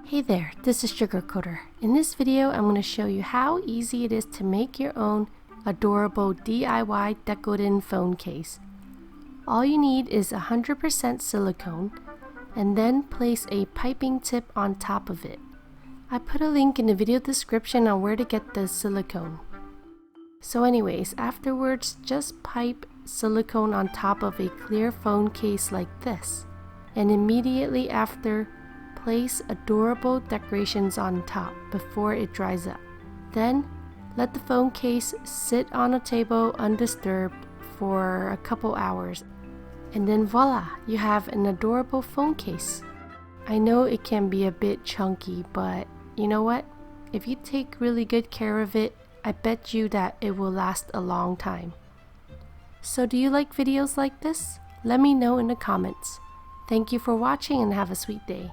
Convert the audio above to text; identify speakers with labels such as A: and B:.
A: Hey there, this is Sugarcoder. In this video, I'm going to show you how easy it is to make your own adorable DIY Decoden phone case. All you need is 100% silicone and then place a piping tip on top of it. I put a link in the video description on where to get the silicone. So anyways, afterwards, just pipe silicone on top of a clear phone case like this. And immediately after, place adorable decorations on top before it dries up. Then, let the phone case sit on a table undisturbed for a couple hours. And then voila, you have an adorable phone case. I know it can be a bit chunky, but you know what? If you take really good care of it, I bet you that it will last a long time. So do you like videos like this? Let me know in the comments. Thank you for watching and have a sweet day.